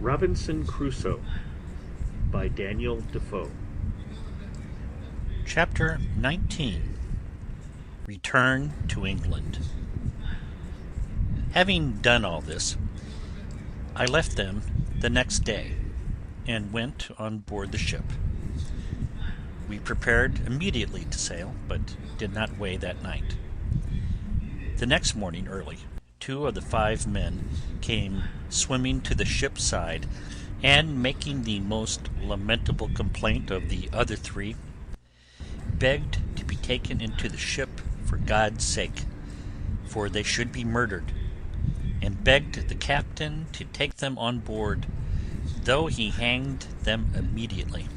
Robinson Crusoe by Daniel Defoe. Chapter 19. Return to England. Having done all this, I left them the next day and went on board the ship. We prepared immediately to sail, but did not weigh that night. The next morning early, 2 of the 5 men came swimming to the ship's side, and making the most lamentable complaint of the other 3, begged to be taken into the ship for God's sake, for they should be murdered, and begged the captain to take them on board, though he hanged them immediately.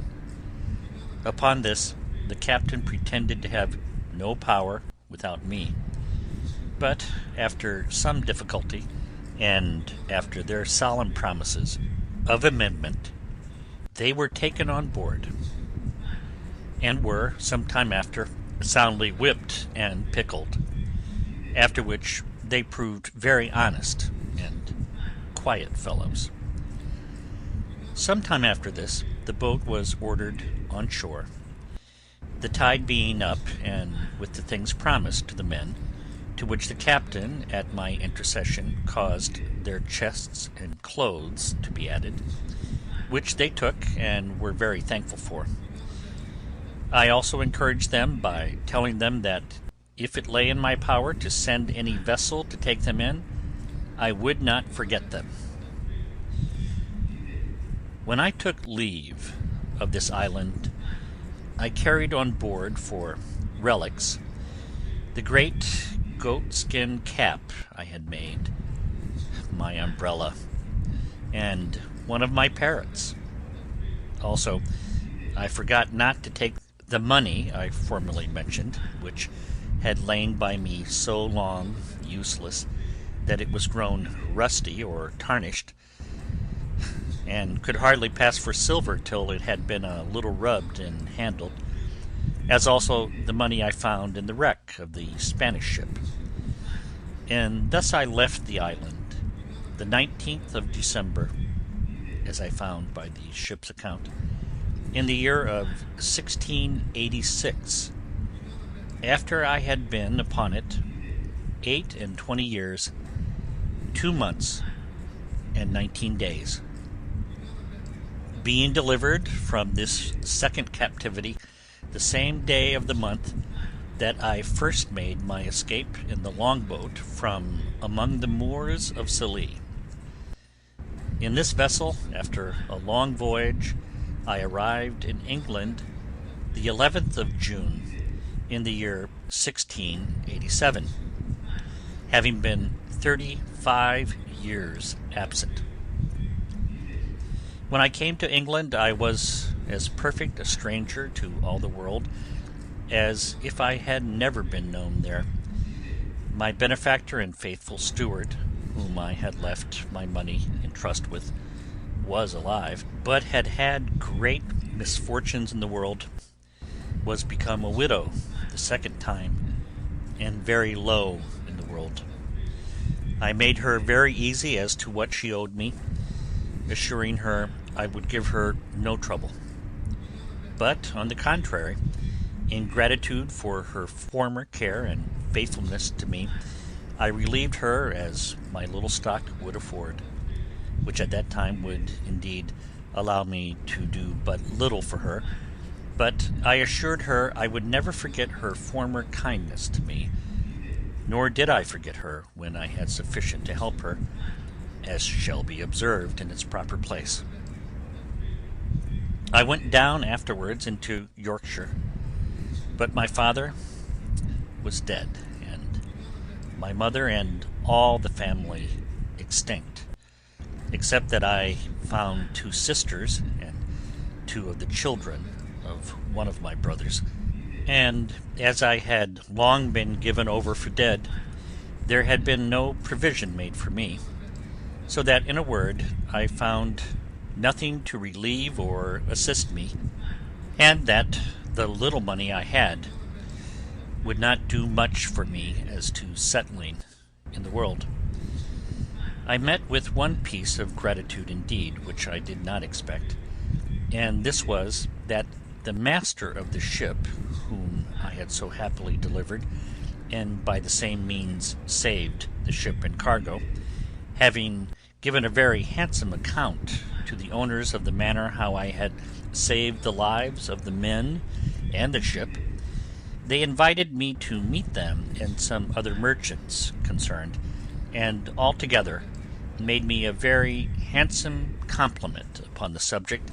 Upon this, the captain pretended to have no power without me, but after some difficulty, and after their solemn promises of amendment, they were taken on board, and were, some time after, soundly whipped and pickled, after which they proved very honest and quiet fellows. Some time after this, the boat was ordered on shore, the tide being up, and with the things promised to the men, to which the captain, at my intercession, caused their chests and clothes to be added, which they took and were very thankful for. I also encouraged them by telling them that if it lay in my power to send any vessel to take them in, I would not forget them. When I took leave of this island, I carried on board for relics the great goat-skin cap I had made, my umbrella, and one of my parrots. Also, I forgot not to take the money I formerly mentioned, which had lain by me so long useless that it was grown rusty or tarnished, and could hardly pass for silver till it had been a little rubbed and handled, as also the money I found in the wreck of the Spanish ship. And thus I left the island, the 19th of December, as I found by the ship's account, in the year of 1686, after I had been upon it 28 years, 2 months, and 19 days, being delivered from this second captivity the same day of the month that I first made my escape in the longboat from among the Moors of Scilly. In this vessel, after a long voyage, I arrived in England the 11th of June in the year 1687, having been 35 years absent. When I came to England, I was as perfect a stranger to all the world as if I had never been known there. My benefactor and faithful steward, whom I had left my money in trust with, was alive, but had had great misfortunes in the world, was become a widow the second time, and very low in the world. I made her very easy as to what she owed me, assuring her I would give her no trouble, but, on the contrary, in gratitude for her former care and faithfulness to me, I relieved her as my little stock would afford, which at that time would indeed allow me to do but little for her, but I assured her I would never forget her former kindness to me, nor did I forget her when I had sufficient to help her, as shall be observed in its proper place. I went down afterwards into Yorkshire, but my father was dead, and my mother and all the family extinct, except that I found 2 sisters and 2 of the children of one of my brothers, and as I had long been given over for dead, there had been no provision made for me, so that, in a word, I found nothing to relieve or assist me, and that the little money I had would not do much for me as to settling in the world. I met with one piece of gratitude indeed, which I did not expect, and this was that the master of the ship, whom I had so happily delivered, and by the same means saved the ship and cargo, having given a very handsome account to the owners of the manner how I had saved the lives of the men and the ship, they invited me to meet them and some other merchants concerned, and altogether made me a very handsome compliment upon the subject,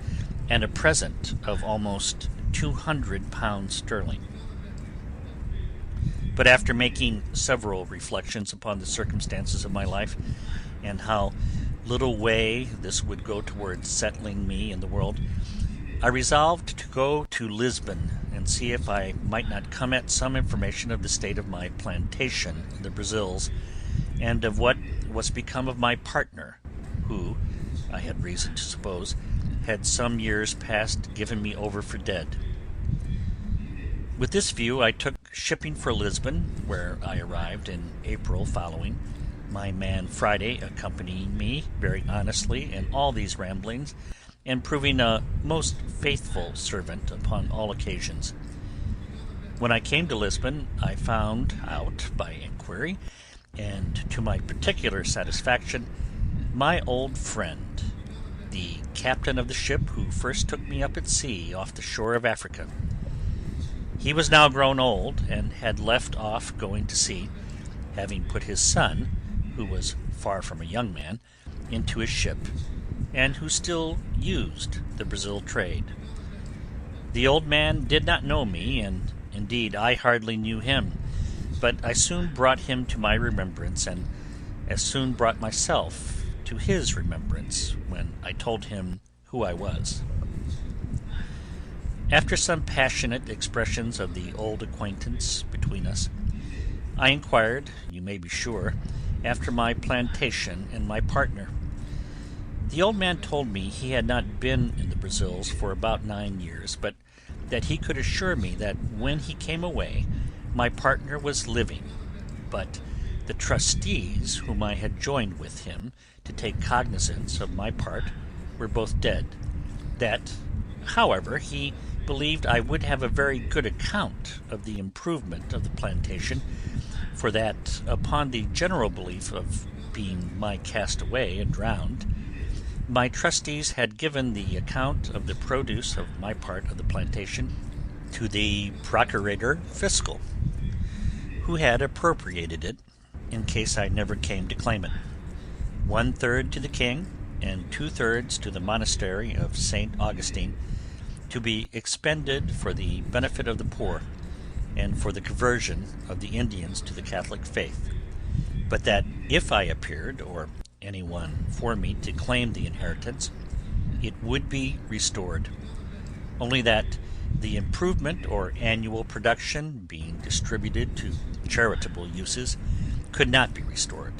and a present of almost £200 sterling. But after making several reflections upon the circumstances of my life, and how little way this would go towards settling me in the world, I resolved to go to Lisbon and see if I might not come at some information of the state of my plantation in the Brazils, and of what was become of my partner, who, I had reason to suppose, had some years past given me over for dead. With this view I took shipping for Lisbon, where I arrived in April following, my man Friday accompanying me very honestly in all these ramblings, and proving a most faithful servant upon all occasions. When I came to Lisbon, I found out by inquiry, and to my particular satisfaction, my old friend, the captain of the ship who first took me up at sea off the shore of Africa. He was now grown old, and had left off going to sea, having put his son, who was far from a young man, into his ship, and who still used the Brazil trade. The old man did not know me, and indeed I hardly knew him, but I soon brought him to my remembrance, and as soon brought myself to his remembrance when I told him who I was. After some passionate expressions of the old acquaintance between us, I inquired, you may be sure, after my plantation and my partner. The old man told me he had not been in the Brazils for about 9 years, but that he could assure me that when he came away my partner was living, but the trustees whom I had joined with him to take cognizance of my part were both dead, that, however, he believed I would have a very good account of the improvement of the plantation, for that, upon the general belief of being my castaway and drowned, my trustees had given the account of the produce of my part of the plantation to the procurator fiscal, who had appropriated it, in case I never came to claim it, 1/3 to the king, and 2/3 to the monastery of St. Augustine, to be expended for the benefit of the poor, and for the conversion of the Indians to the Catholic faith, but that if I appeared, or any one for me to claim the inheritance, it would be restored, only that the improvement or annual production, being distributed to charitable uses, could not be restored.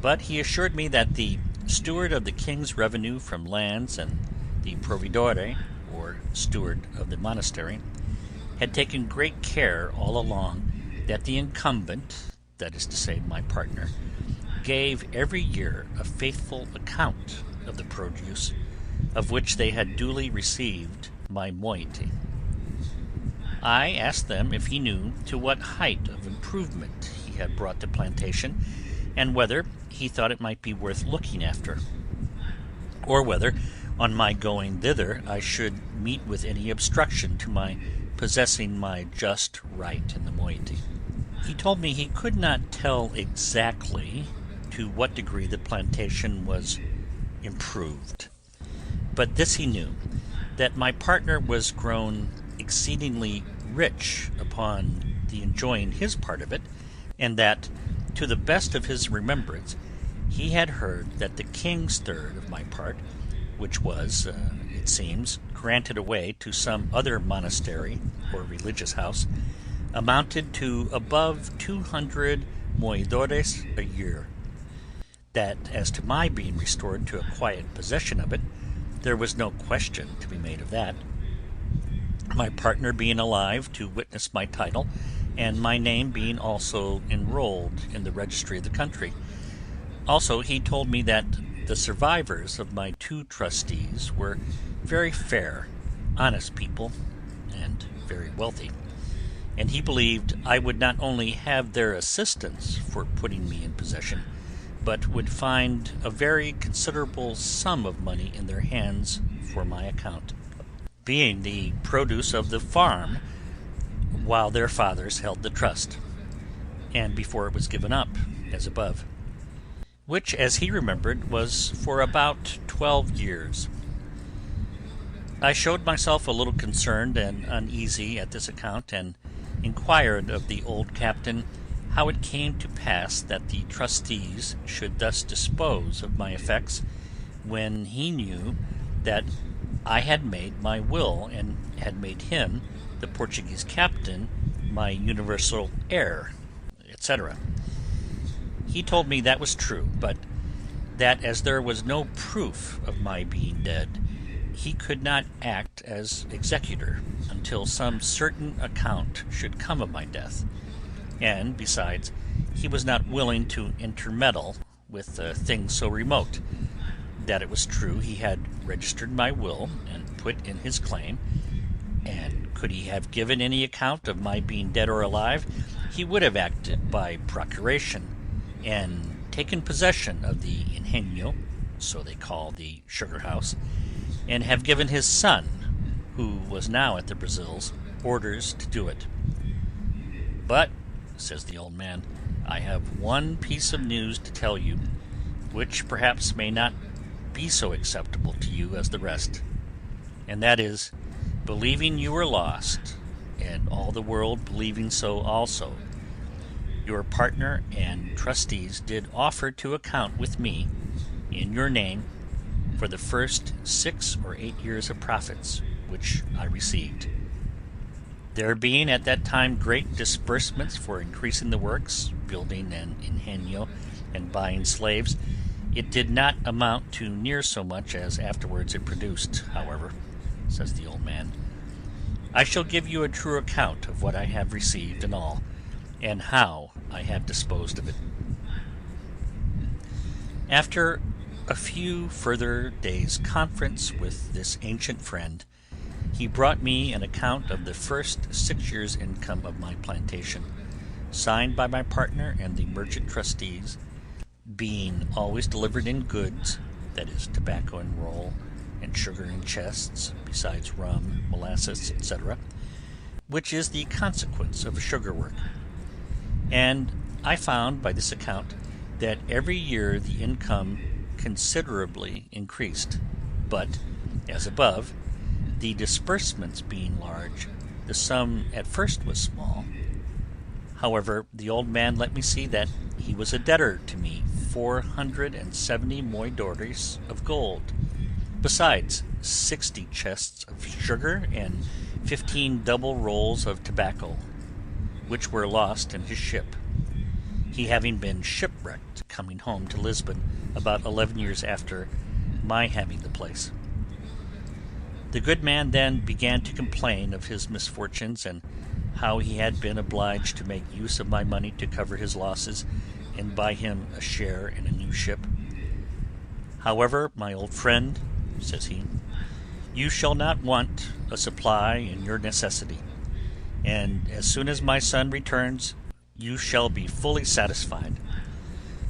But he assured me that the steward of the king's revenue from lands and the provedore, or steward of the monastery, had taken great care all along that the incumbent, that is to say my partner, gave every year a faithful account of the produce, of which they had duly received my moiety. I asked them if he knew to what height of improvement he had brought the plantation, and whether he thought it might be worth looking after, or whether on my going thither I should meet with any obstruction to my possessing my just right in the moiety. He told me he could not tell exactly to what degree the plantation was improved, but this he knew, that my partner was grown exceedingly rich upon the enjoying his part of it, and that, to the best of his remembrance, he had heard that the king's third of my part, which was, it seems, granted away to some other monastery or religious house, amounted to above 200 moedores a year, that as to my being restored to a quiet possession of it, there was no question to be made of that, my partner being alive to witness my title, and my name being also enrolled in the registry of the country, Also, he told me that the survivors of my two trustees were very fair, honest people, and very wealthy, and he believed I would not only have their assistance for putting me in possession, but would find a very considerable sum of money in their hands for my account, being the produce of the farm while their fathers held the trust, and before it was given up, as above, which, as he remembered, was for about 12 years. I showed myself a little concerned and uneasy at this account, and inquired of the old captain how it came to pass that the trustees should thus dispose of my effects, when he knew that I had made my will and had made him, the Portuguese captain, my universal heir, etc. He told me that was true, but that as there was no proof of my being dead, he could not act as executor until some certain account should come of my death, and, besides, he was not willing to intermeddle with a thing so remote. That it was true he had registered my will and put in his claim, and could he have given any account of my being dead or alive, he would have acted by procuration, and taken possession of the ingenio, so they call the sugar house, and have given his son, who was now at the Brazils, orders to do it. But, says the old man, I have one piece of news to tell you, which perhaps may not be so acceptable to you as the rest, and that is, believing you were lost, and all the world believing so also, your partner and trustees did offer to account with me, in your name, for the first 6 or 8 years of profits which I received. There being at that time great disbursements for increasing the works, building an ingenio, and buying slaves, it did not amount to near so much as afterwards it produced, however, says the old man. I shall give you a true account of what I have received in all, and how I have disposed of it. After a few further days' conference with this ancient friend, he brought me an account of the first 6 years' income of my plantation, signed by my partner and the merchant trustees, being always delivered in goods, that is, tobacco in roll, and sugar in chests, besides rum, molasses, etc., which is the consequence of a sugar work. And I found by this account that every year the income considerably increased, but, as above, the disbursements being large, the sum at first was small. However, the old man let me see that he was a debtor to me 470 moidores of gold, besides 60 chests of sugar and 15 double rolls of tobacco, which were lost in his ship, he having been shipwrecked coming home to Lisbon about 11 years after my having the place. The good man then began to complain of his misfortunes, and how he had been obliged to make use of my money to cover his losses and buy him a share in a new ship. However, my old friend, says he, you shall not want a supply in your necessity, and as soon as my son returns, you shall be fully satisfied.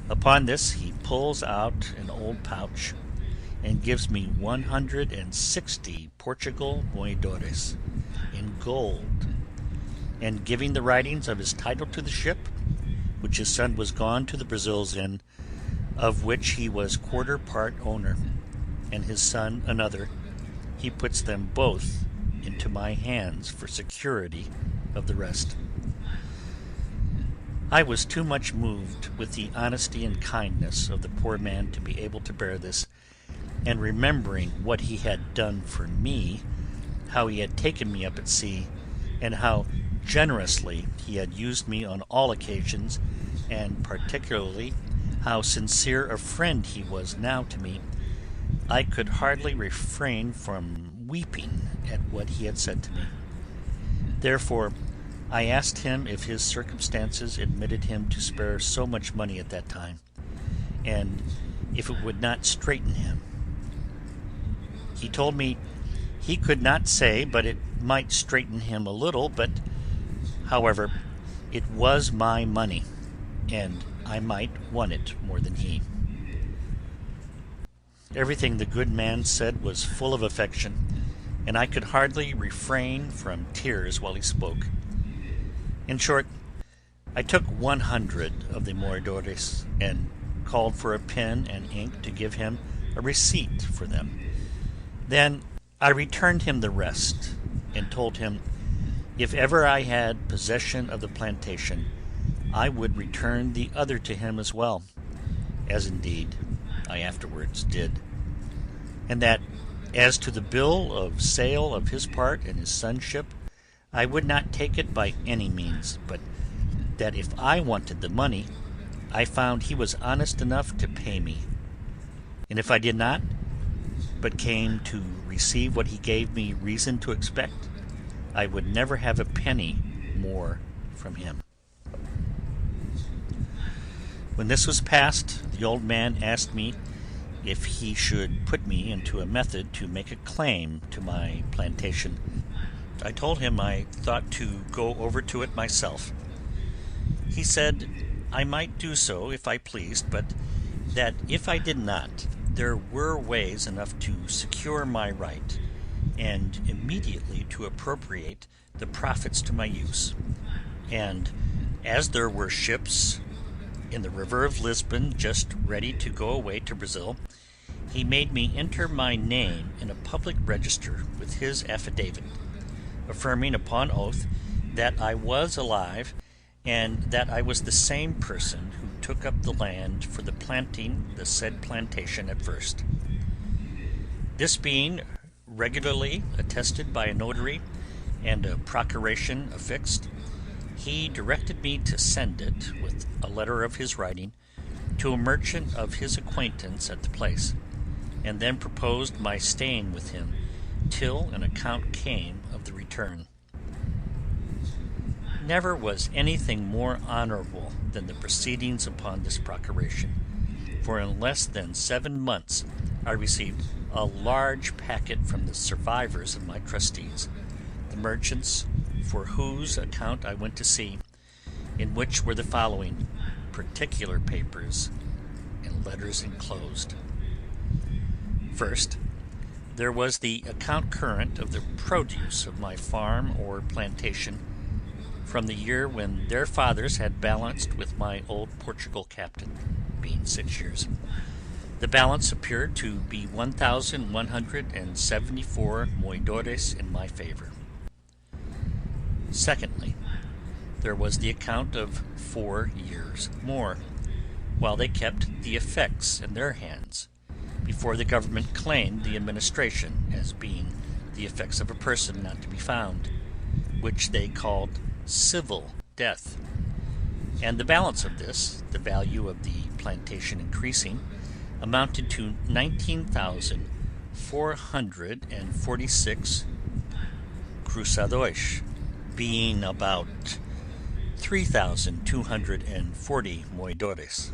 Upon this he pulls out an old pouch, and gives me 160 Portugal moidores in gold, and giving the writings of his title to the ship, which his son was gone to the Brazils in, of which he was quarter part owner, and his son another, he puts them both into my hands for security of the rest. I was too much moved with the honesty and kindness of the poor man to be able to bear this, and remembering what he had done for me, how he had taken me up at sea, and how generously he had used me on all occasions, and particularly how sincere a friend he was now to me, I could hardly refrain from weeping at what he had said to me. Therefore, I asked him if his circumstances admitted him to spare so much money at that time, and if it would not straighten him. He told me he could not say, but it might straighten him a little, but, however, it was my money, and I might want it more than he. Everything the good man said was full of affection, and I could hardly refrain from tears while he spoke. In short, I took 100 of the moidores and called for a pen and ink to give him a receipt for them. Then I returned him the rest, and told him if ever I had possession of the plantation, I would return the other to him as well, as indeed I afterwards did, and that as to the bill of sale of his part in his son's ship, I would not take it by any means, but that if I wanted the money, I found he was honest enough to pay me, and if I did not, but came to receive what he gave me reason to expect, I would never have a penny more from him. When this was past, the old man asked me if he should put me into a method to make a claim to my plantation. I told him I thought to go over to it myself. He said I might do so if I pleased, but that if I did not, there were ways enough to secure my right, and immediately to appropriate the profits to my use. And as there were ships in the river of Lisbon just ready to go away to Brazil, he made me enter my name in a public register with his affidavit, affirming upon oath that I was alive, and that I was the same person who took up the land for the planting the said plantation at first. This being regularly attested by a notary, and a procuration affixed, he directed me to send it, with a letter of his writing, to a merchant of his acquaintance at the place, and then proposed my staying with him till an account came of the return. Never was anything more honourable than the proceedings upon this procuration, for in less than 7 months I received a large packet from the survivors of my trustees, the merchants for whose account I went to see, in which were the following particular papers and letters enclosed. First, there was the account current of the produce of my farm or plantation from the year when their fathers had balanced with my old Portugal captain, being 6 years. The balance appeared to be 1,174 moidores in my favour. Secondly, there was the account of 4 years more, while they kept the effects in their hands, before the government claimed the administration as being the effects of a person not to be found, which they called civil death. And the balance of this, the value of the plantation increasing, amounted to 19,446 cruzadois, being about 3,240 moidores.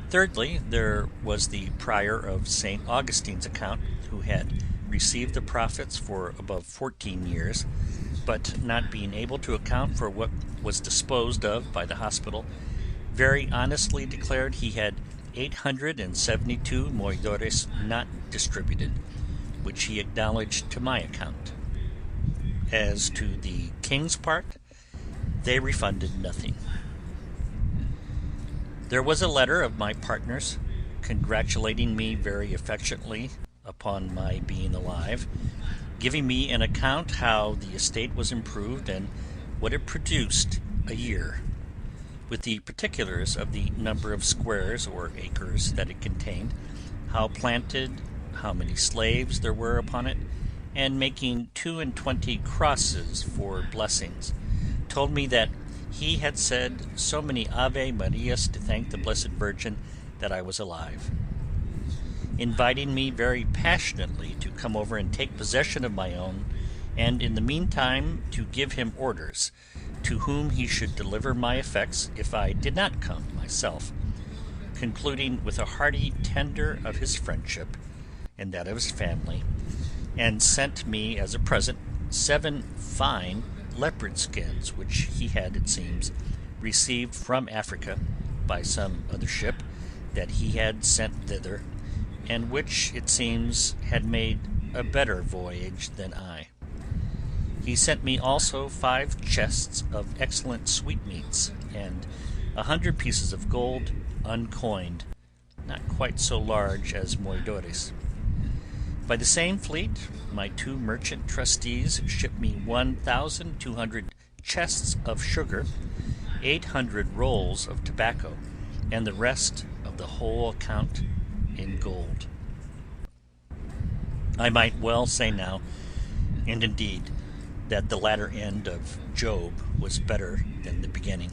Thirdly, there was the prior of St. Augustine's account, who had received the profits for above 14 years, but not being able to account for what was disposed of by the hospital, very honestly declared he had 872 moidores not distributed, which he acknowledged to my account. As to the king's part, they refunded nothing. There was a letter of my partner's, congratulating me very affectionately upon my being alive, giving me an account how the estate was improved and what it produced a year, with the particulars of the number of squares or acres that it contained, how planted, how many slaves there were upon it, and making 22 crosses for blessings, told me that he had said so many Ave Marias to thank the Blessed Virgin that I was alive, inviting me very passionately to come over and take possession of my own, and in the meantime to give him orders to whom he should deliver my effects if I did not come myself, concluding with a hearty tender of his friendship and that of his family, and sent me as a present 7 fine leopard skins, which he had, it seems, received from Africa by some other ship that he had sent thither, and which, it seems, had made a better voyage than I. He sent me also 5 chests of excellent sweetmeats, and 100 pieces of gold uncoined, not quite so large as moidores. By the same fleet, my 2 merchant trustees shipped me 1,200 chests of sugar, 800 rolls of tobacco, and the rest of the whole account in gold. I might well say now, and indeed, that the latter end of Job was better than the beginning.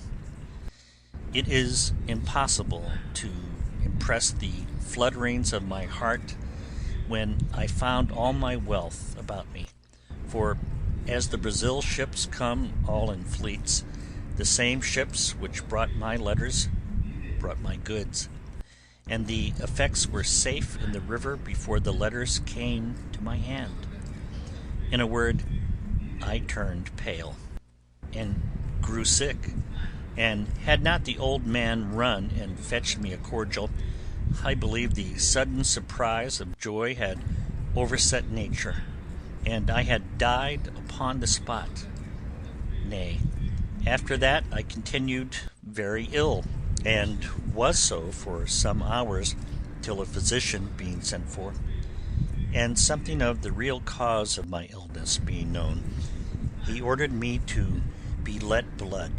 It is impossible to impress the flutterings of my heart when I found all my wealth about me, for as the Brazil ships come all in fleets, the same ships which brought my letters brought my goods, and the effects were safe in the river before the letters came to my hand. In a word, I turned pale, and grew sick, and had not the old man run and fetched me a cordial, I believe the sudden surprise of joy had overset nature, and I had died upon the spot. Nay, after that I continued very ill, and was so for some hours, till a physician being sent for, and something of the real cause of my illness being known, he ordered me to be let blood,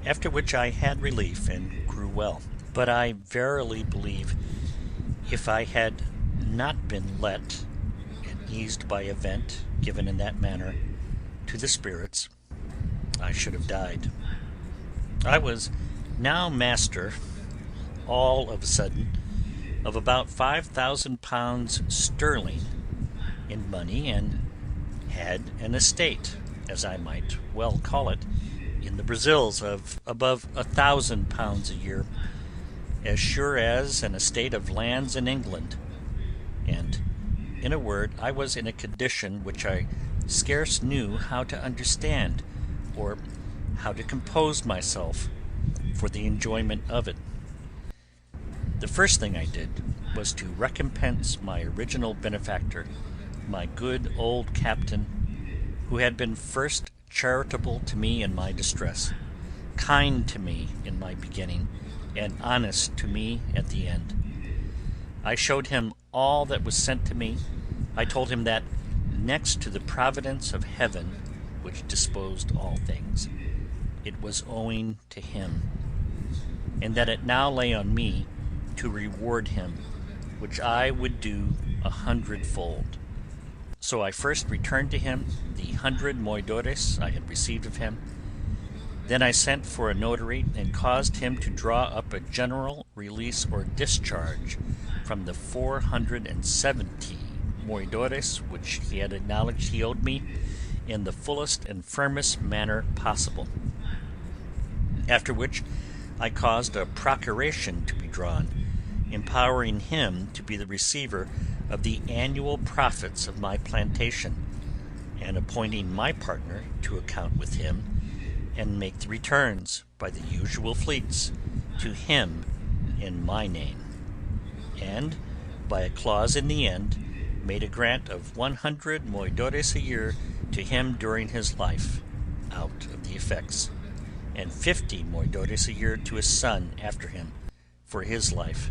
after which I had relief and grew well. But I verily believe if I had not been let, and eased by a vent given in that manner to the spirits, I should have died. I was now master, all of a sudden, of about 5,000 pounds sterling in money, and had an estate, as I might well call it, in the Brazils of above 1,000 pounds a year, as sure as an estate of lands in England, and, in a word, I was in a condition which I scarce knew how to understand, or how to compose myself for the enjoyment of it. The first thing I did was to recompense my original benefactor, my good old captain, who had been first charitable to me in my distress, kind to me in my beginning, and honest to me at the end. I showed him all that was sent to me. I told him that, next to the providence of heaven, which disposed all things, it was owing to him, and that it now lay on me to reward him, which I would do 100-fold. So I first returned to him the 100 moidores I had received of him. Then I sent for a notary, and caused him to draw up a general release or discharge from the 470 moidores which he had acknowledged he owed me, in the fullest and firmest manner possible. After which I caused a procuration to be drawn, empowering him to be the receiver of the annual profits of my plantation, and appointing my partner to account with him, and make the returns by the usual fleets to him in my name, and, by a clause in the end, made a grant of 100 moidores a year to him during his life, out of the effects, and 50 moidores a year to his son after him, for his life.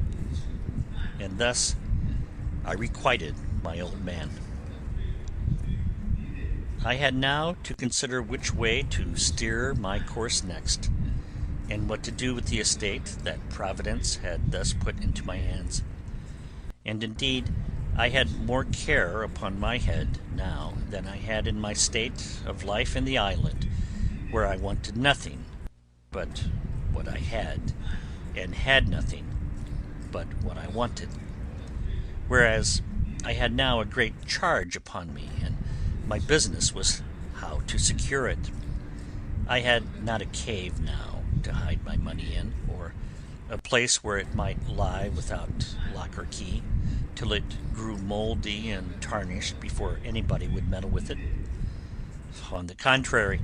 And thus I requited my old man. I had now to consider which way to steer my course next, and what to do with the estate that Providence had thus put into my hands. And indeed I had more care upon my head now than I had in my state of life in the island, where I wanted nothing but what I had, and had nothing but what I wanted. Whereas I had now a great charge upon me, and my business was how to secure it. I had not a cave now to hide my money in, or a place where it might lie without lock or key, till it grew mouldy and tarnished before anybody would meddle with it. On the contrary,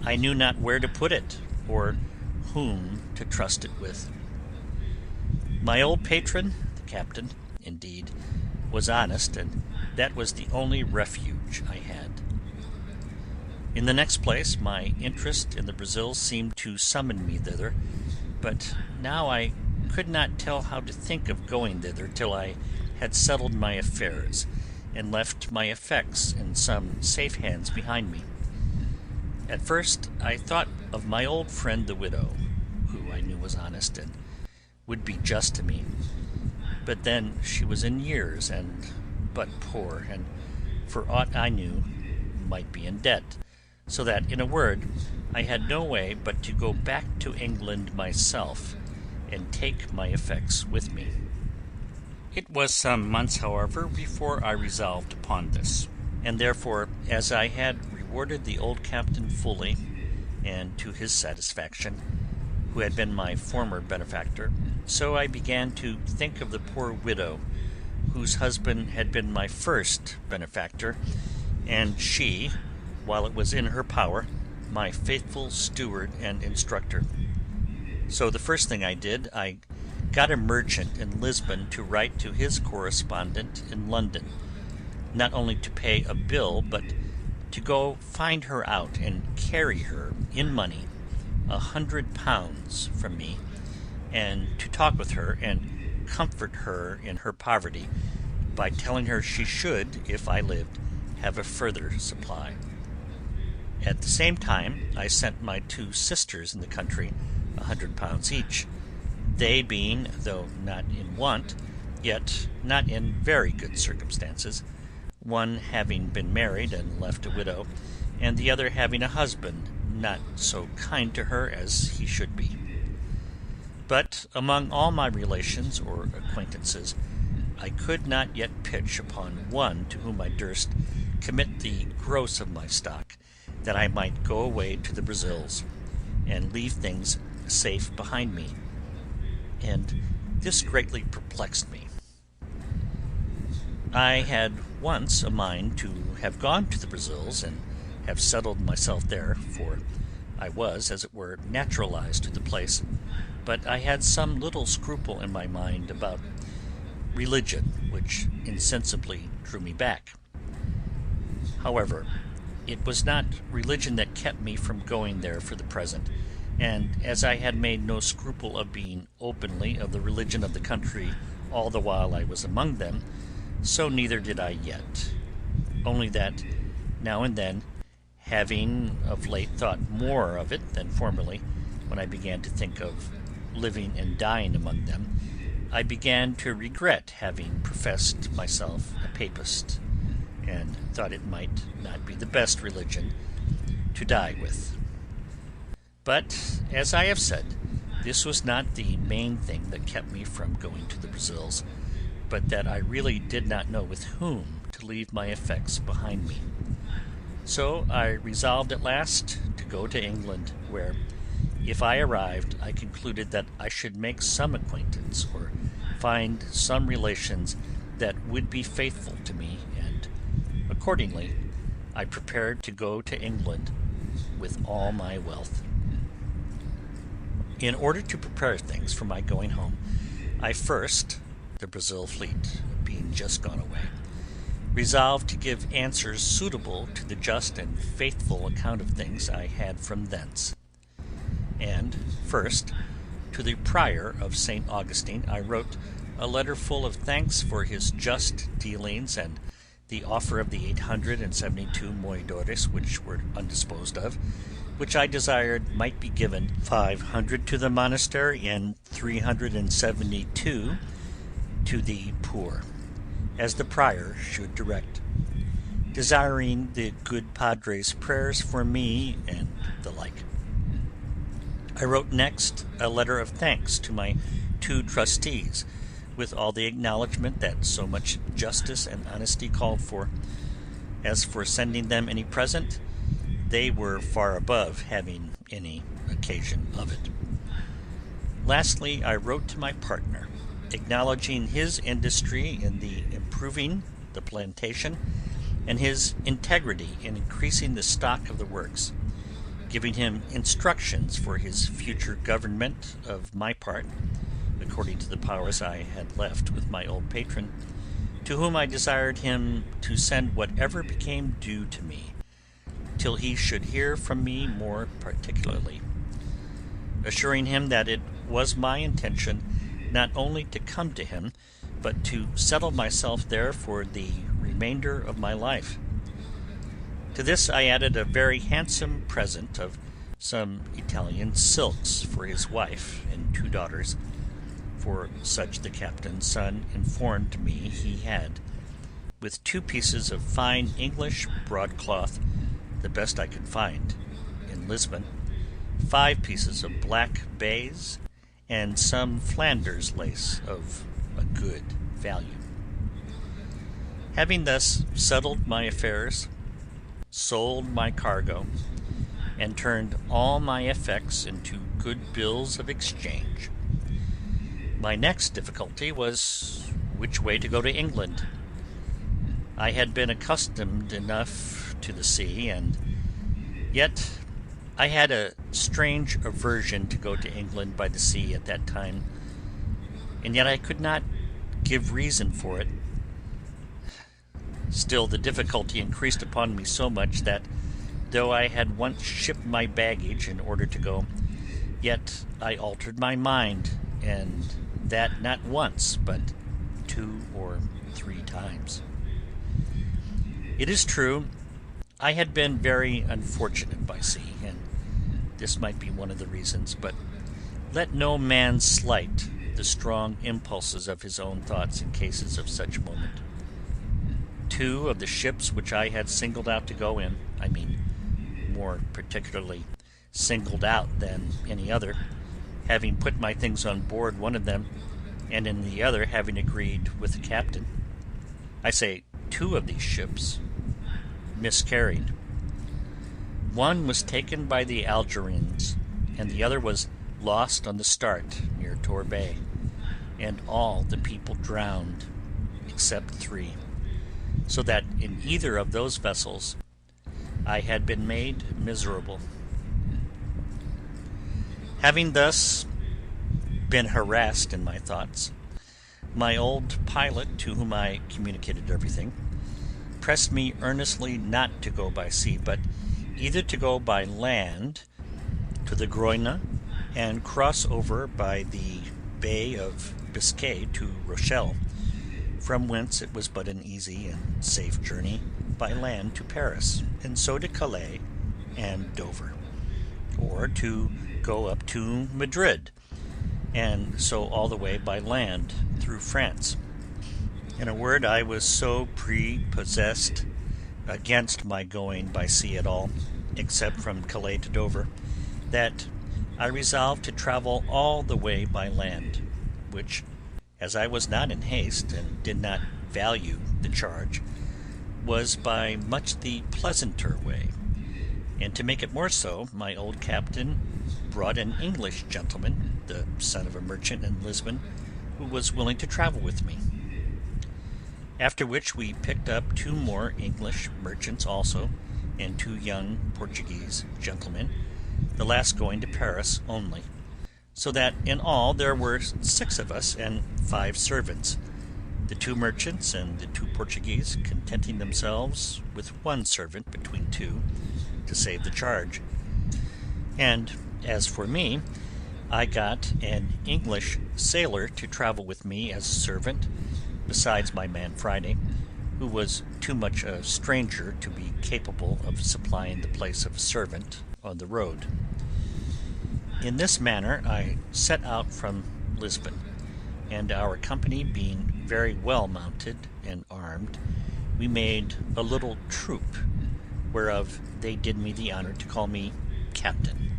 I knew not where to put it, or whom to trust it with. My old patron, the captain, indeed, was honest, and that was the only refuge I had. In the next place, my interest in the Brazils seemed to summon me thither, but now I could not tell how to think of going thither till I had settled my affairs, and left my effects in some safe hands behind me. At first I thought of my old friend the widow, who I knew was honest and would be just to me, but then she was in years and but poor, and for aught I knew might be in debt, so that, in a word, I had no way but to go back to England myself, and take my effects with me. It was some months, however, before I resolved upon this, and therefore, as I had rewarded the old captain fully, and to his satisfaction, who had been my former benefactor, so I began to think of the poor widow, whose husband had been my first benefactor, and she, while it was in her power, my faithful steward and instructor. So the first thing I did, I got a merchant in Lisbon to write to his correspondent in London, not only to pay a bill, but to go find her out and carry her in money £100 from me, and to talk with her and comfort her in her poverty by telling her she should, if I lived, have a further supply. At the same time I sent my 2 sisters in the country £100 each, they being, though not in want, yet not in very good circumstances, one having been married and left a widow, and the other having a husband not so kind to her as he should be. But among all my relations or acquaintances, I could not yet pitch upon one to whom I durst commit the gross of my stock, that I might go away to the Brazils, and leave things safe behind me, and this greatly perplexed me. I had once a mind to have gone to the Brazils, and have settled myself there, for I was, as it were, naturalized to the place, but I had some little scruple in my mind about religion, which insensibly drew me back. However, it was not religion that kept me from going there for the present, and as I had made no scruple of being openly of the religion of the country all the while I was among them, so neither did I yet, only that now and then, having of late thought more of it than formerly, when I began to think of living and dying among them, I began to regret having professed myself a papist, and thought it might not be the best religion to die with. But, as I have said, this was not the main thing that kept me from going to the Brazils, but that I really did not know with whom to leave my effects behind me. So I resolved at last to go to England, where, if I arrived, I concluded that I should make some acquaintance, or find some relations that would be faithful to me, and accordingly I prepared to go to England with all my wealth. In order to prepare things for my going home, I first, the Brazil fleet being just gone away, resolved to give answers suitable to the just and faithful account of things I had from thence. And, first, to the prior of St. Augustine I wrote a letter full of thanks for his just dealings, and the offer of the 872 moidores which were undisposed of, which I desired might be given, 500 to the monastery and 372 to the poor, as the prior should direct, desiring the good padre's prayers for me, and the like. I wrote next a letter of thanks to my 2 trustees, with all the acknowledgment that so much justice and honesty called for. As for sending them any present, they were far above having any occasion of it. Lastly, I wrote to my partner, acknowledging his industry in the improving the plantation and his integrity in increasing the stock of the works, giving him instructions for his future government of my part, according to the powers I had left with my old patron, to whom I desired him to send whatever became due to me, till he should hear from me more particularly, assuring him that it was my intention not only to come to him, but to settle myself there for the remainder of my life. To this I added a very handsome present of some Italian silks for his wife and 2 daughters, for such the captain's son informed me he had, with 2 pieces of fine English broadcloth, the best I could find in Lisbon, 5 pieces of black baize, and some Flanders lace of a good value. Having thus settled my affairs, sold my cargo, and turned all my effects into good bills of exchange, my next difficulty was which way to go to England. I had been accustomed enough to the sea, and yet I had a strange aversion to go to England by the sea at that time, and yet I could not give reason for it. Still, the difficulty increased upon me so much that, though I had once shipped my baggage in order to go, yet I altered my mind, and that not once, but 2 or 3 times. It is true, I had been very unfortunate by sea, and this might be one of the reasons, but let no man slight the strong impulses of his own thoughts in cases of such moment. 2 of the ships which I had singled out to go in, I mean more particularly singled out than any other, having put my things on board one of them, and in the other having agreed with the captain, I say 2 of these ships miscarried. One was taken by the Algerines, and the other was lost on the start near Torbay, and all the people drowned except 3, so that in either of those vessels I had been made miserable. Having thus been harassed in my thoughts, my old pilot, to whom I communicated everything, pressed me earnestly not to go by sea, but either to go by land to the Groine and cross over by the Bay of Biscay to Rochelle, from whence it was but an easy and safe journey by land to Paris, and so to Calais and Dover, or to go up to Madrid, and so all the way by land through France. In a word, I was so prepossessed against my going by sea at all, except from Calais to Dover, that I resolved to travel all the way by land, which, as I was not in haste and did not value the charge, was by much the pleasanter way. And to make it more so, my old captain brought an English gentleman, the son of a merchant in Lisbon, who was willing to travel with me. After which we picked up 2 more English merchants also, and 2 young Portuguese gentlemen, the last going to Paris only, so that in all there were 6 of us and 5 servants, the 2 merchants and the 2 Portuguese contenting themselves with 1 servant between 2, to save the charge. And as for me, I got an English sailor to travel with me as a servant, besides my man Friday, who was too much a stranger to be capable of supplying the place of a servant on the road. In this manner I set out from Lisbon, and our company being very well mounted and armed, we made a little troop, whereof they did me the honour to call me captain,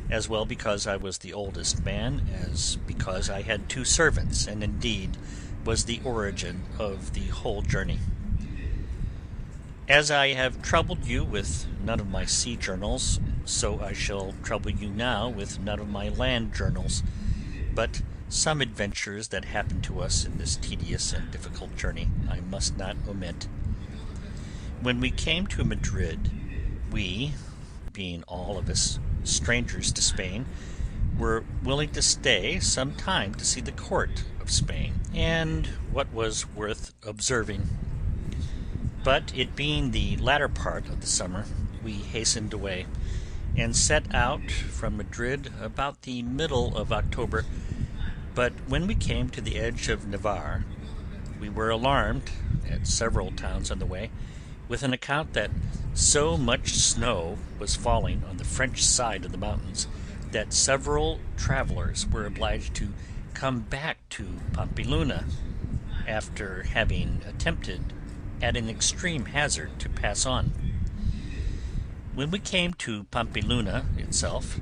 as well because I was the oldest man as because I had 2 servants, and indeed was the origin of the whole journey. As I have troubled you with none of my sea journals, so I shall trouble you now with none of my land journals, but some adventures that happened to us in this tedious and difficult journey I must not omit. When we came to Madrid, we, being all of us strangers to Spain, were willing to stay some time to see the court of Spain, and what was worth observing. But it being the latter part of the summer, we hastened away, and set out from Madrid about the middle of October. But when we came to the edge of Navarre, we were alarmed, at several towns on the way, with an account that so much snow was falling on the French side of the mountains that several travellers were obliged to come back to Pampeluna after having attempted at an extreme hazard to pass on. When we came to Pampeluna itself,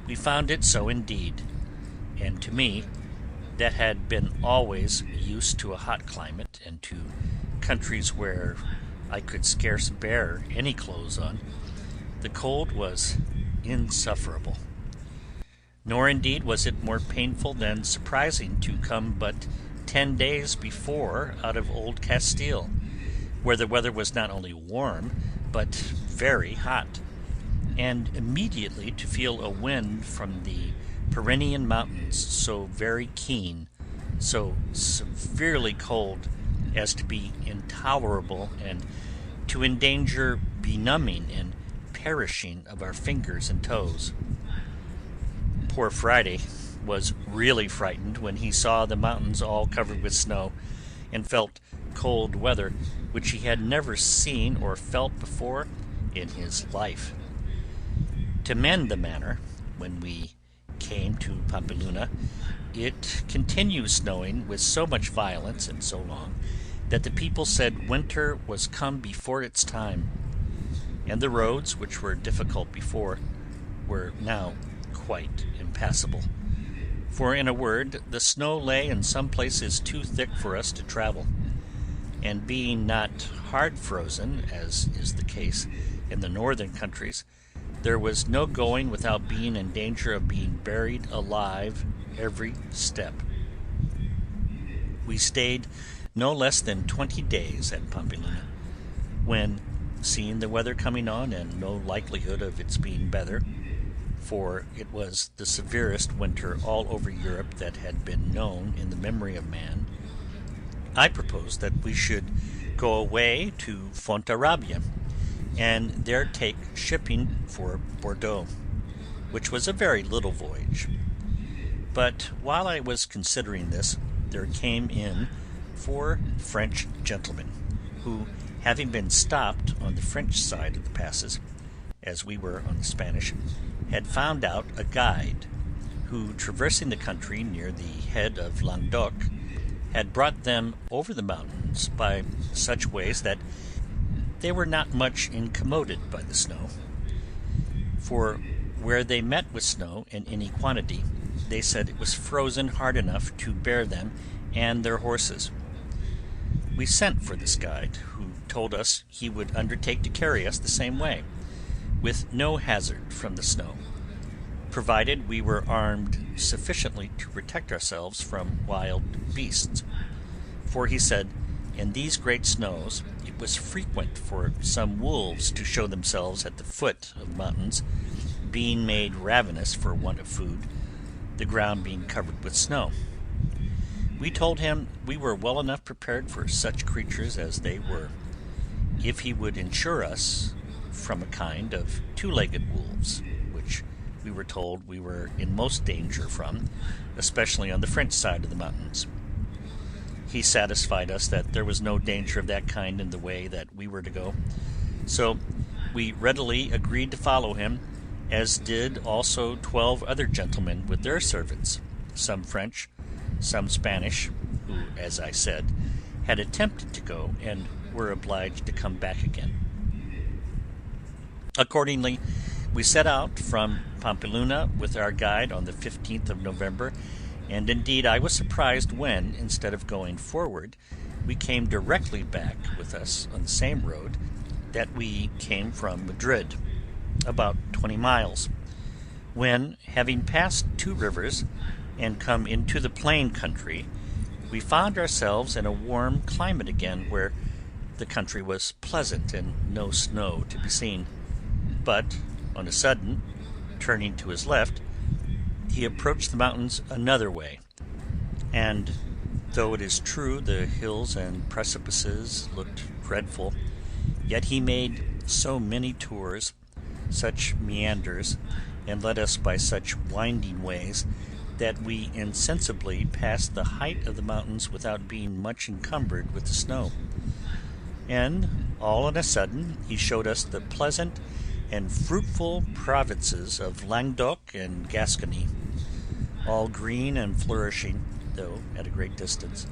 we found it so indeed, and to me, that had been always used to a hot climate and to countries where I could scarce bear any clothes on, the cold was insufferable. Nor indeed was it more painful than surprising to come but 10 days before out of Old Castile, where the weather was not only warm, but very hot, and immediately to feel a wind from the Pyrenean mountains so very keen, so severely cold as to be intolerable and to endanger benumbing and perishing of our fingers and toes. Poor Friday was really frightened when he saw the mountains all covered with snow, and felt cold weather which he had never seen or felt before in his life. To mend the matter, when we came to Pampeluna, it continued snowing with so much violence and so long that the people said winter was come before its time, and the roads, which were difficult before, were now quite impassable. For in a word, the snow lay in some places too thick for us to travel, and being not hard frozen, as is the case in the northern countries, there was no going without being in danger of being buried alive every step. We stayed no less than 20 days at Pampeluna, when, seeing the weather coming on and no likelihood of its being better, for it was the severest winter all over Europe that had been known in the memory of man, I proposed that we should go away to Fontarabia, and there take shipping for Bordeaux, which was a very little voyage. But while I was considering this, there came in 4 French gentlemen, who, having been stopped on the French side of the passes, as we were on the Spanish, had found out a guide, who, traversing the country near the head of Languedoc, had brought them over the mountains by such ways that they were not much incommoded by the snow. For where they met with snow in any quantity, they said it was frozen hard enough to bear them and their horses. We sent for this guide, who told us he would undertake to carry us the same way, with no hazard from the snow, provided we were armed sufficiently to protect ourselves from wild beasts. For he said, in these great snows it was frequent for some wolves to show themselves at the foot of mountains, being made ravenous for want of food, the ground being covered with snow. We told him we were well enough prepared for such creatures as they were, if he would insure us from a kind of 2-legged wolves, which we were told we were in most danger from, especially on the French side of the mountains. He satisfied us that there was no danger of that kind in the way that we were to go, so we readily agreed to follow him, as did also 12 other gentlemen with their servants, some French, some Spanish, who, as I said, had attempted to go and were obliged to come back again. Accordingly, we set out from Pampeluna with our guide on the 15th of November, and indeed I was surprised when, instead of going forward, we came directly back with us on the same road that we came from Madrid, about 20 miles, when, having passed 2 rivers, and come into the plain country, we found ourselves in a warm climate again, where the country was pleasant and no snow to be seen. But on a sudden, turning to his left, he approached the mountains another way, and though it is true the hills and precipices looked dreadful, yet he made so many tours, such meanders, and led us by such winding ways, that we insensibly passed the height of the mountains without being much encumbered with the snow. And all on a sudden he showed us the pleasant and fruitful provinces of Languedoc and Gascony, all green and flourishing, though at a great distance,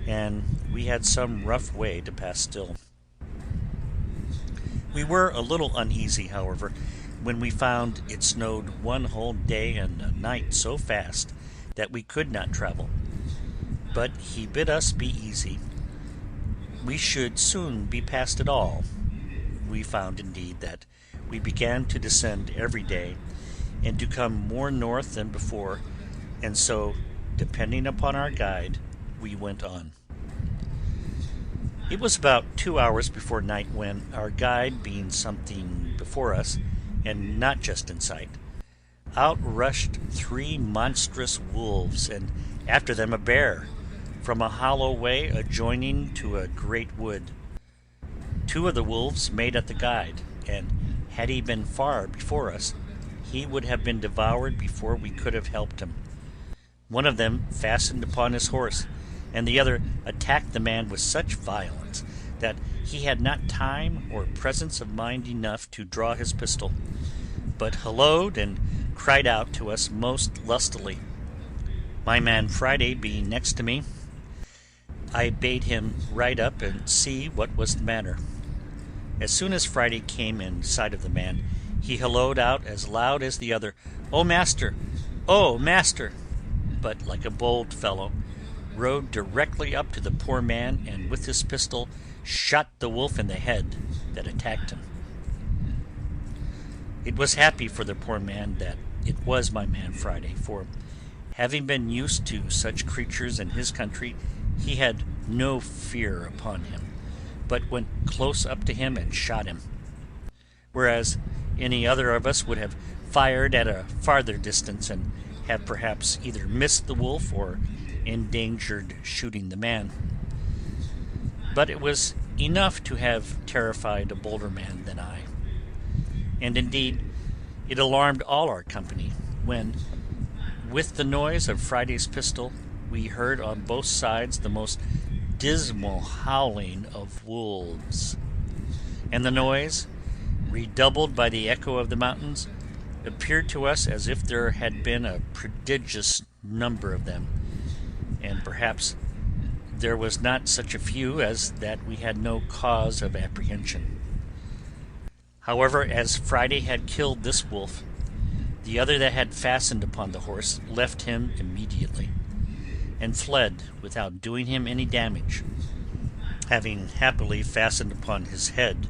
and we had some rough way to pass still. We were a little uneasy, however, when we found it snowed one whole day and a night so fast that we could not travel. But he bid us be easy. We should soon be past it all. We found, indeed, that we began to descend every day, and to come more north than before, and so, depending upon our guide, we went on. It was about 2 hours before night when, our guide being something before us, and not just in sight, out rushed 3 monstrous wolves, and after them a bear, from a hollow way adjoining to a great wood. 2 of the wolves made at the guide, and had he been far before us, he would have been devoured before we could have helped him. One of them fastened upon his horse, and the other attacked the man with such violence that he had not time or presence of mind enough to draw his pistol, but hallooed and cried out to us most lustily. My man Friday being next to me, I bade him ride up and see what was the matter. As soon as Friday came in sight of the man, he hallooed out as loud as the other, "Oh, master! Oh, master!" but, like a bold fellow, rode directly up to the poor man, and with his pistol shot the wolf in the head that attacked him. It was happy for the poor man that it was my man Friday, for, having been used to such creatures in his country, he had no fear upon him, but went close up to him and shot him, whereas any other of us would have fired at a farther distance, and have perhaps either missed the wolf or endangered shooting the man. But it was enough to have terrified a bolder man than I. And indeed, it alarmed all our company, when, with the noise of Friday's pistol, we heard on both sides the most dismal howling of wolves, and the noise, redoubled by the echo of the mountains, appeared to us as if there had been a prodigious number of them, and perhaps there was not such a few as that we had no cause of apprehension. However, as Friday had killed this wolf, the other that had fastened upon the horse left him immediately, and fled without doing him any damage, having happily fastened upon his head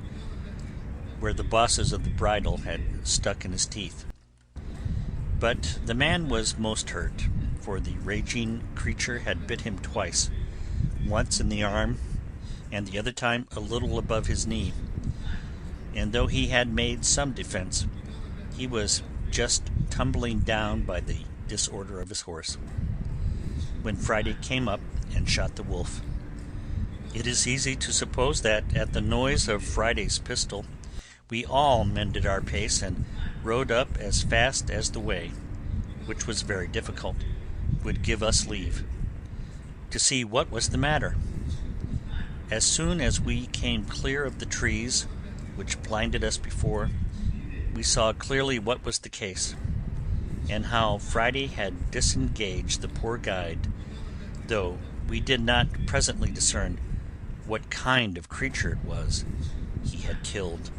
where the bosses of the bridle had stuck in his teeth. But the man was most hurt, for the raging creature had bit him twice, once in the arm, and the other time a little above his knee, and though he had made some defence, he was just tumbling down by the disorder of his horse, when Friday came up and shot the wolf. It is easy to suppose that, at the noise of Friday's pistol, we all mended our pace and rode up as fast as the way, which was very difficult, would give us leave, to see what was the matter. As soon as we came clear of the trees, which blinded us before, we saw clearly what was the case, and how Friday had disengaged the poor guide, though we did not presently discern what kind of creature it was he had killed.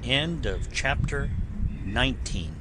End of chapter 19.